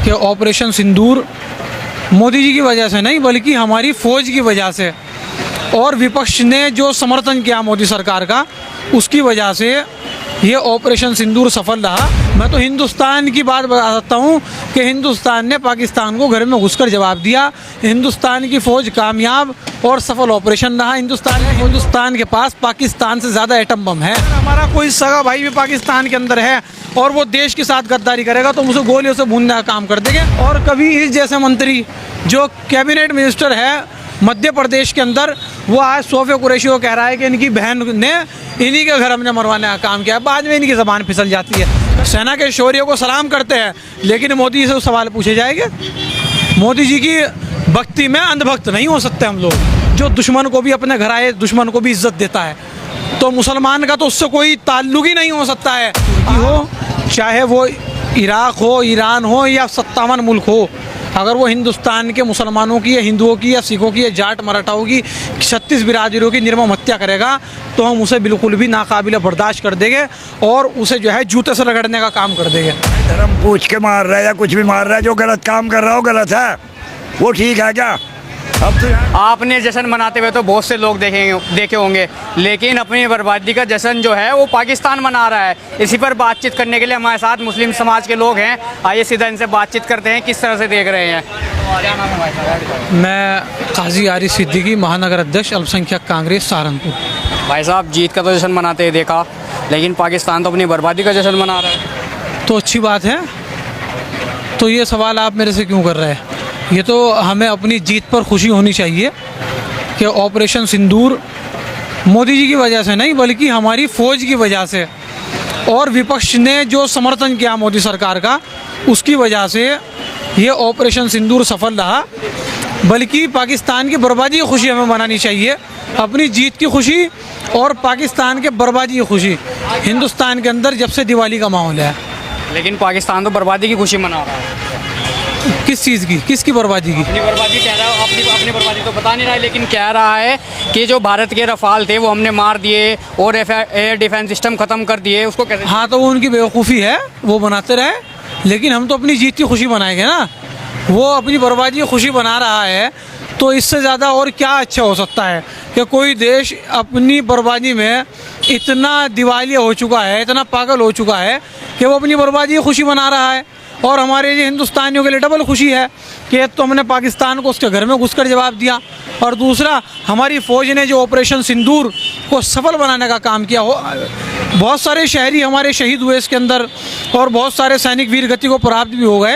कि ऑपरेशन सिंदूर मोदी जी की वजह से नहीं बल्कि हमारी फ़ौज की वजह से और विपक्ष ने जो समर्थन किया मोदी सरकार का उसकी वजह से ये ऑपरेशन सिंदूर सफल रहा। मैं तो हिंदुस्तान की बात बता सकता हूँ कि हिंदुस्तान ने पाकिस्तान को घर में घुसकर जवाब दिया। हिंदुस्तान की फ़ौज कामयाब और सफल ऑपरेशन रहा। हिंदुस्तान के पास पाकिस्तान से ज़्यादा एटम बम है। हमारा कोई सगा भाई भी पाकिस्तान के अंदर है और वो देश के साथ गद्दारी करेगा तो उसे गोलियों से भूनने का काम कर देंगे। और कभी इस जैसे मंत्री जो कैबिनेट मिनिस्टर है मध्य प्रदेश के अंदर, वो आज सोफे कुरैशी को कह रहा है कि इनकी बहन ने इन्हीं के घर में मरवाने का काम किया। बाद में इनकी ज़बान फिसल जाती है। सेना के शौर्य को सलाम करते हैं लेकिन मोदी से सवाल पूछे जाएंगे। मोदी जी की भक्ति में अंधभक्त नहीं हो सकते हम लोग। जो दुश्मन को भी अपने घर आए, दुश्मन को भी इज्जत देता है, तो मुसलमान का तो उससे कोई ताल्लुक ही नहीं हो सकता है। हो चाहे वो इराक़ हो, ईरान हो या 57 मुल्क हो, अगर वो हिंदुस्तान के मुसलमानों की या हिंदुओं की या सिखों की या जाट मराठाओं की 36 बिरादरियों की निर्मम हत्या करेगा तो हम उसे बिल्कुल भी नाकाबिल बर्दाश्त कर देंगे और उसे जो है जूते से रगड़ने का काम कर देंगे। धर्म पूछ के मार रहा है या कुछ भी मार रहा है, जो गलत काम कर रहा हो गलत है, वो ठीक है क्या? अब तो आपने जश्न मनाते हुए तो बहुत से लोग देखे होंगे, लेकिन अपनी बर्बादी का जश्न जो है वो पाकिस्तान मना रहा है। इसी पर बातचीत करने के लिए हमारे साथ मुस्लिम समाज के लोग हैं। आइए सीधा इनसे बातचीत करते हैं किस तरह से देख रहे हैं। क्या नाम है भाई साहब? मैं काजी आरिफ सिद्दीकी, महानगर अध्यक्ष अल्पसंख्यक कांग्रेस सहारनपुर। भाई साहब, जीत का तो जश्न मनाते हुए देखा, लेकिन पाकिस्तान तो अपनी बर्बादी का जश्न मना रहा है। तो अच्छी बात है। तो ये सवाल आप मेरे से क्यों कर रहे हैं? ये तो हमें अपनी जीत पर खुशी होनी चाहिए कि ऑपरेशन सिंदूर मोदी जी की वजह से नहीं बल्कि हमारी फ़ौज की वजह से और विपक्ष ने जो समर्थन किया मोदी सरकार का उसकी वजह से ये ऑपरेशन सिंदूर सफल रहा। बल्कि पाकिस्तान की बर्बादी की खुशी हमें मनानी चाहिए, अपनी जीत की खुशी और पाकिस्तान के बर्बादी की खुशी। हिंदुस्तान के अंदर जब से दिवाली का माहौल है, लेकिन पाकिस्तान तो बर्बादी की खुशी मना रहा है। किस चीज़ की, किसकी बर्बादी की? अपनी बर्बादी कह रहा है। अपनी बर्बादी तो बता नहीं रहा है, लेकिन कह रहा है कि जो भारत के रफाल थे वो हमने मार दिए और एयर डिफेंस सिस्टम ख़त्म कर दिए। उसको कैसे? हाँ, तो वो उनकी बेवकूफ़ी है, वो बनाते रहे, लेकिन हम तो अपनी जीत की खुशी मनाएंगे ना। वो अपनी बर्बादी की खुशी बना रहा है तो इससे ज़्यादा और क्या अच्छा हो सकता है कि कोई देश अपनी बर्बादी में इतना दिवालिया हो चुका है, इतना पागल हो चुका है कि वो अपनी बर्बादी की खुशी मना रहा है। और हमारे जो हिंदुस्तानियों के लिए डबल खुशी है कि एक तो हमने पाकिस्तान को उसके घर में घुसकर जवाब दिया और दूसरा हमारी फ़ौज ने जो ऑपरेशन सिंदूर को सफल बनाने का काम किया। बहुत सारे शहरी हमारे शहीद हुए इसके अंदर और बहुत सारे सैनिक वीर गति को प्राप्त भी हो गए।